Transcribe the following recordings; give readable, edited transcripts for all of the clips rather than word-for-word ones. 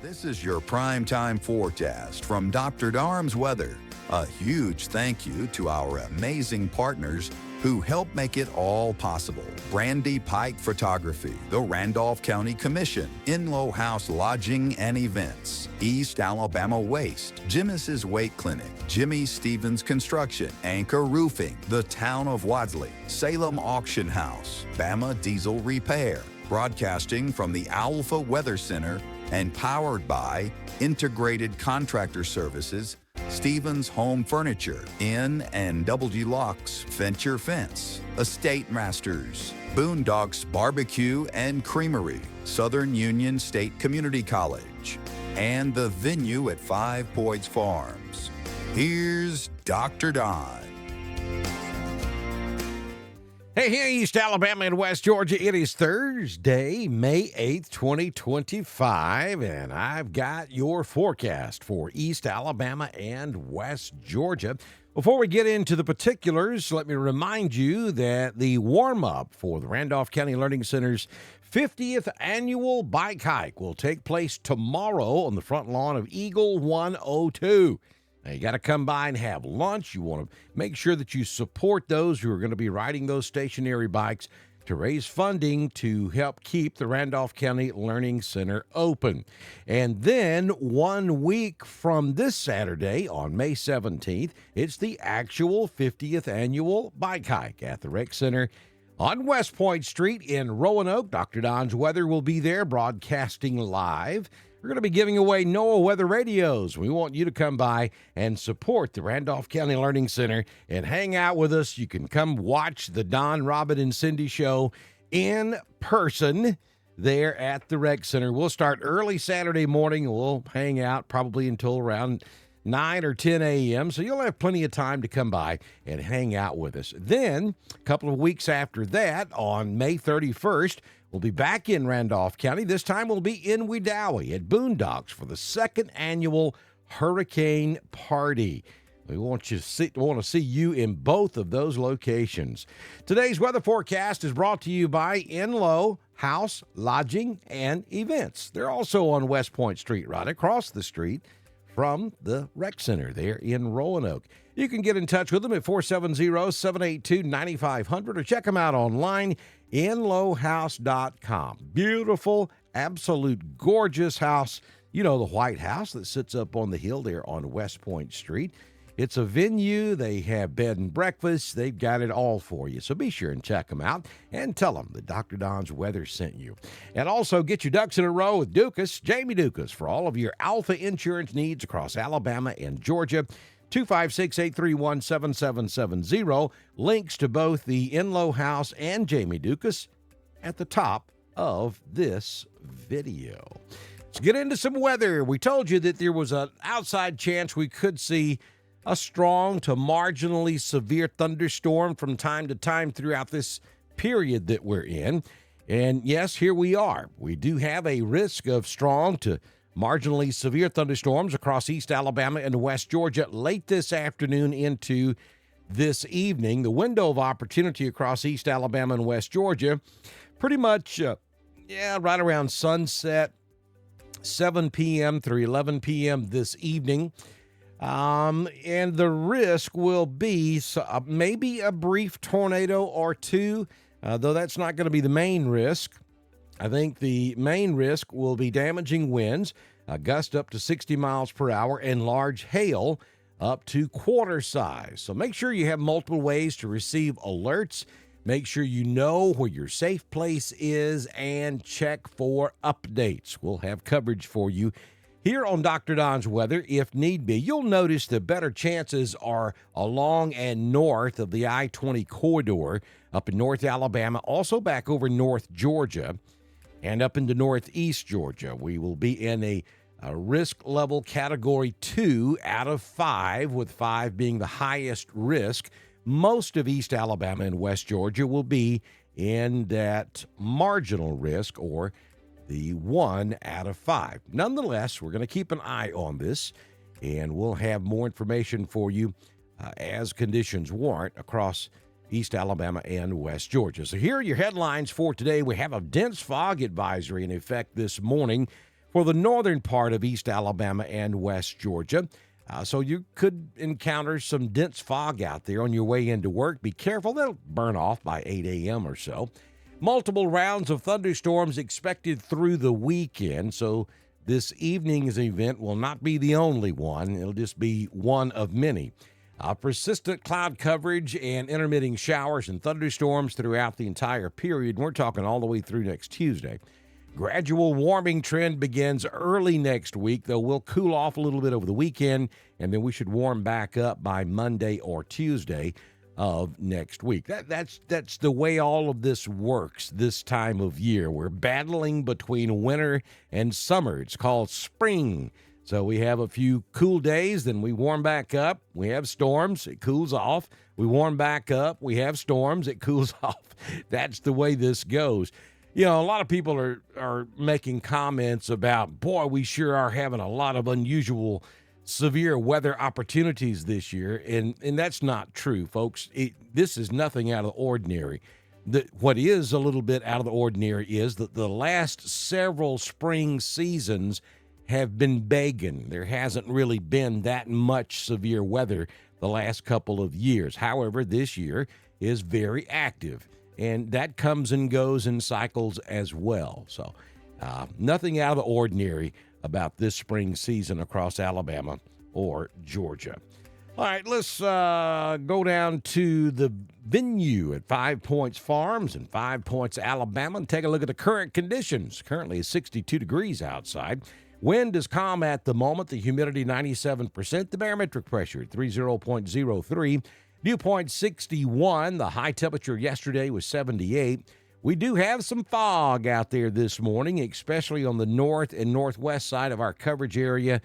This is your primetime forecast from Dr. Darm's Weather. A huge thank you to our amazing partners who help make it all possible. Brandy Pike Photography, the Randolph County Commission, Enloe House Lodging and Events, East Alabama Waste, Jimmy's Weight Clinic, Jimmy Stevens Construction, Anchor Roofing, the Town of Wadley, Salem Auction House, Bama Diesel Repair, broadcasting from the Alpha Weather Center and powered by Integrated Contractor Services, Stevens Home Furniture, N&W Locks, Venture Fence, Estate Masters, Boondocks Barbecue and Creamery, Southern Union State Community College, and the venue at 5 Points Farms. Here's Dr. Don. Hey, East Alabama and West Georgia. It is Thursday, May 8th, 2025, and I've got your forecast for East Alabama and West Georgia. Before we get into the particulars, let me remind you that the warm-up for the Randolph County Learning Center's 50th annual bike hike will take place tomorrow on the front lawn of Eagle 102. Now, you got to come by and have lunch. You want to make sure that you support those who are going to be riding those stationary bikes to raise funding to help keep the Randolph County Learning Center open. And then 1 week from this Saturday on May 17th, it's the actual 50th annual bike hike at the Rec Center on West Point Street in Roanoke. Dr. Don's Weather will be there broadcasting live. We're going to be giving away NOAA weather radios. We want you to come by and support the Randolph County Learning Center and hang out with us. You can come watch the Don, Robin, and Cindy show in person there at the Rec Center. We'll start early Saturday morning. We'll hang out probably until around 9 or 10 a.m., so you'll have plenty of time to come by and hang out with us. Then, a couple of weeks after that, on May 31st, we'll be back in Randolph County. This time we'll be in Wedowee at Boondocks for the second annual Hurricane Party. We want to see you in both of those locations. Today's weather forecast is brought to you by Enloe House Lodging and Events. They're also on West Point Street, right across the street from the Rec Center there in Roanoke. You can get in touch with them at 470-782-9500 or check them out online, enloehouse.com. Beautiful, absolute gorgeous house. You know, the White House that sits up on the hill there on West Point Street. It's a venue. They have bed and breakfast. They've got it all for you. So be sure and check them out and tell them that Dr. Don's Weather sent you. And also get your ducks in a row with Dukas, Jamie Dukas, for all of your Alpha insurance needs across Alabama and Georgia. 256-831-7770. Links to both the Enloe House and Jamie Dukas at the top of this video. Let's get into some weather. We told you that there was an outside chance we could see a strong to marginally severe thunderstorm from time to time throughout this period that we're in. And yes, here we are. We do have a risk of strong to marginally severe thunderstorms across East Alabama and West Georgia late this afternoon into this evening. The window of opportunity across East Alabama and West Georgia, pretty much, right around sunset, 7 p.m. through 11 p.m. this evening. And the risk will be maybe a brief tornado or two, though that's not going to be the main risk. I think the main risk will be damaging winds, a gust up to 60 miles per hour, and large hail up to quarter size. So make sure you have multiple ways to receive alerts. Make sure you know where your safe place is and check for updates. We'll have coverage for you here on Dr. Don's Weather if need be. You'll notice the better chances are along and north of the I-20 corridor up in North Alabama, also back over North Georgia and up into Northeast Georgia. We will be in a risk level category 2 out of 5, with 5 being the highest risk. Most of East Alabama and West Georgia will be in that marginal risk, or the 1 out of 5. Nonetheless, we're going to keep an eye on this, and we'll have more information for you as conditions warrant across East Alabama and West Georgia. So here are your headlines for today. We have a dense fog advisory in effect this morning for the northern part of East Alabama and West Georgia. So you could encounter some dense fog out there on your way into work. Be careful, they'll burn off by 8 a.m. or so. Multiple rounds of thunderstorms expected through the weekend, so this evening's event will not be the only one. It'll just be one of many. Persistent cloud coverage and intermitting showers and thunderstorms throughout the entire period. We're talking all the way through next Tuesday. Gradual warming trend begins early next week, though we'll cool off a little bit over the weekend, and then we should warm back up by Monday or Tuesday of next week. That's the way all of this works this time of year. We're battling between winter and summer. It's called spring. So we have a few cool days, then we warm back up. We have storms, it cools off. We warm back up, we have storms, it cools off. That's the way this goes. You know, a lot of people are making comments about, boy, we sure are having a lot of unusual severe weather opportunities this year, and that's not true, folks. This is nothing out of the ordinary. What is a little bit out of the ordinary is that the last several spring seasons have been begging. There hasn't really been that much severe weather the last couple of years. However, this year is very active, and that comes and goes in cycles as well. So nothing out of the ordinary about this spring season across Alabama or Georgia. All right, let's go down to the venue at 5 Points Farms in 5 Points, Alabama, and take a look at the current conditions. Currently it's 62 degrees outside. Wind is calm at the moment. The humidity 97%. The barometric pressure 30.03. Dew point 61. The high temperature yesterday was 78. We do have some fog out there this morning, especially on the north and northwest side of our coverage area.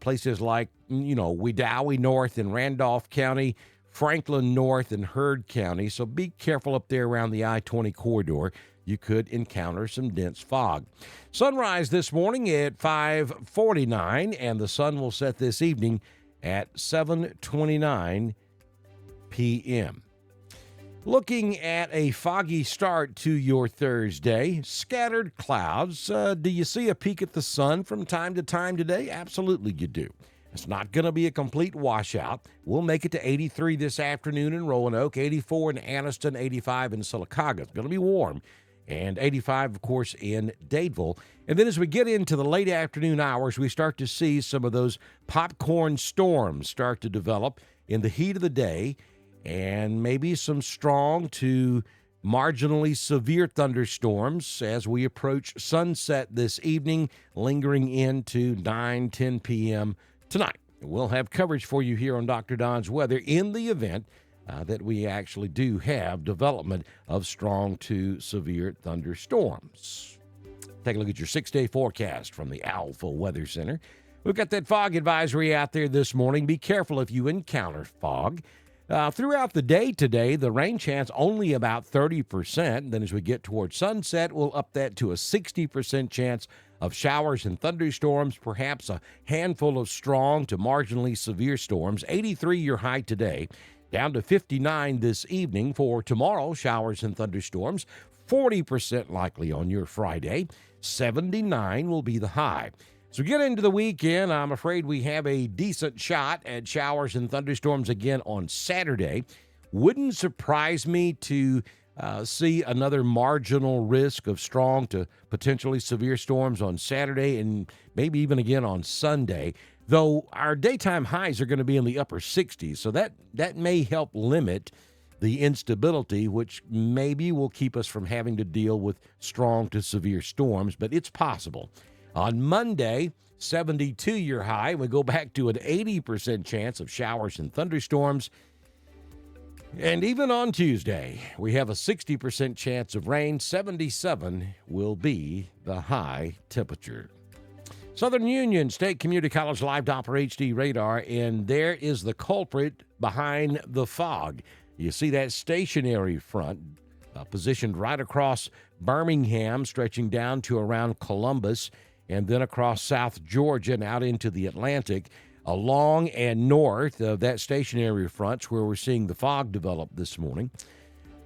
Places like, Wedowee North in Randolph County, Franklin North and Heard County. So be careful up there around the I-20 corridor. You could encounter some dense fog. Sunrise this morning at 5:49, and the sun will set this evening at 7:29 p.m. Looking at a foggy start to your Thursday, scattered clouds. Do you see a peek at the sun from time to time today? Absolutely you do. It's not going to be a complete washout. We'll make it to 83 this afternoon in Roanoke, 84 in Anniston, 85 in Sylacauga. It's going to be warm. And 85, of course, in Dadeville. And then as we get into the late afternoon hours, we start to see some of those popcorn storms start to develop in the heat of the day, and maybe some strong to marginally severe thunderstorms as we approach sunset this evening, lingering into 9-10 p.m. tonight. We'll have coverage for you here on Dr. Don's Weather in the event that we actually do have development of strong to severe thunderstorms. Take a look at your 6-day forecast from the Alpha Weather Center. We've got that fog advisory out there this morning. Be careful if you encounter fog. Throughout the day today, the rain chance only about 30%. Then as we get towards sunset, we'll up that to a 60% chance of showers and thunderstorms, perhaps a handful of strong to marginally severe storms. 83 your high today. Down to 59 this evening. For tomorrow, showers and thunderstorms, 40% likely on your Friday. 79 will be the high. As we get into the weekend, I'm afraid we have a decent shot at showers and thunderstorms again on Saturday. Wouldn't surprise me to see another marginal risk of strong to potentially severe storms on Saturday and maybe even again on Sunday. Though our daytime highs are going to be in the upper 60s, so that may help limit the instability, which maybe will keep us from having to deal with strong to severe storms, but it's possible. On Monday, 72 your high. We go back to an 80% chance of showers and thunderstorms. And even on Tuesday, we have a 60% chance of rain. 77 will be the high temperature. Southern Union State Community College Live Doppler HD radar, and there is the culprit behind the fog. You see that stationary front positioned right across Birmingham, stretching down to around Columbus, and then across South Georgia and out into the Atlantic. Along and north of that stationary front where we're seeing the fog develop this morning.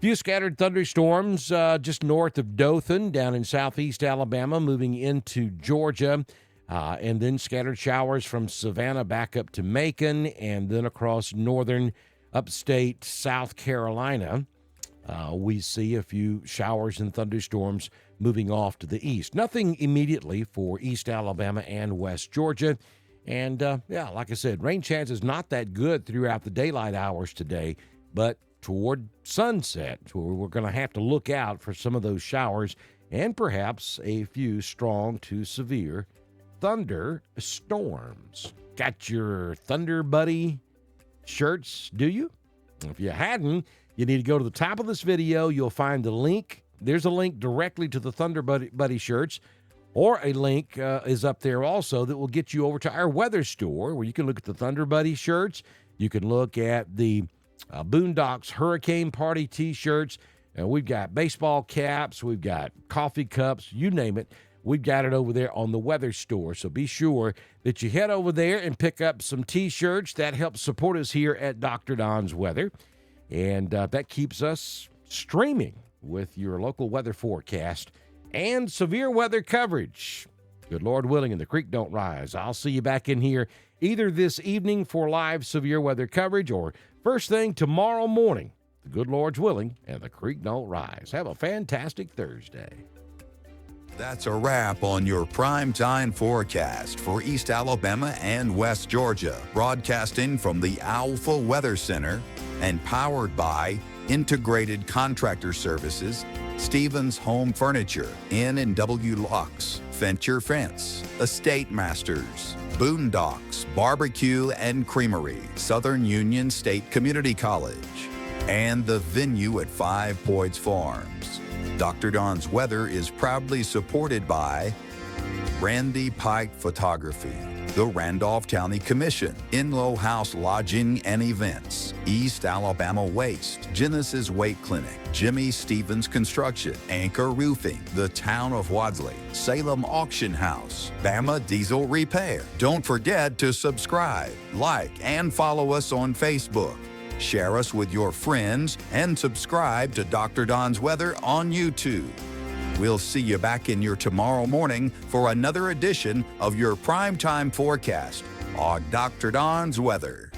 Few scattered thunderstorms just north of Dothan, down in southeast Alabama, moving into Georgia. And then scattered showers from Savannah back up to Macon, and then across northern upstate South Carolina. We see a few showers and thunderstorms moving off to the east. Nothing immediately for East Alabama and West Georgia. And, like I said, rain chances not that good throughout the daylight hours today, but toward sunset, we're going to have to look out for some of those showers and perhaps a few strong to severe thunderstorms. Got your Thunder Buddy shirts, do you? If you hadn't, you need to go to the top of this video. You'll find the link. There's a link directly to the Thunder Buddy shirts, or a link is up there also that will get you over to our weather store where you can look at the Thunder Buddy shirts. You can look at the Boondocks Hurricane Party t-shirts. We've got baseball caps. We've got coffee cups. You name it. We've got it over there on the weather store. So be sure that you head over there and pick up some t-shirts. That helps support us here at Dr. Don's Weather. And that keeps us streaming with your local weather forecast and severe weather coverage. Good Lord willing, and the creek don't rise. I'll see you back in here either this evening for live severe weather coverage or first thing tomorrow morning. The good Lord's willing, and the creek don't rise. Have a fantastic Thursday. That's a wrap on your primetime forecast for East Alabama and West Georgia, broadcasting from the Alpha Weather Center and powered by Integrated Contractor Services, Stevens Home Furniture, N&W Locks, Venture Fence, Estate Masters, Boondocks Barbecue and Creamery, Southern Union State Community College, and the venue at 5 Points Farms. Dr. Don's Weather is proudly supported by Randy Pike Photography, the Randolph County Commission, Enloe House Lodging and Events, East Alabama Waste, Genesis Weight Clinic, Jimmy Stevens Construction, Anchor Roofing, the Town of Wadsley, Salem Auction House, Bama Diesel Repair. Don't forget to subscribe, like, and follow us on Facebook. Share us with your friends and subscribe to Dr. Don's Weather on YouTube. We'll see you back in here tomorrow morning for another edition of your primetime forecast on Dr. Don's Weather.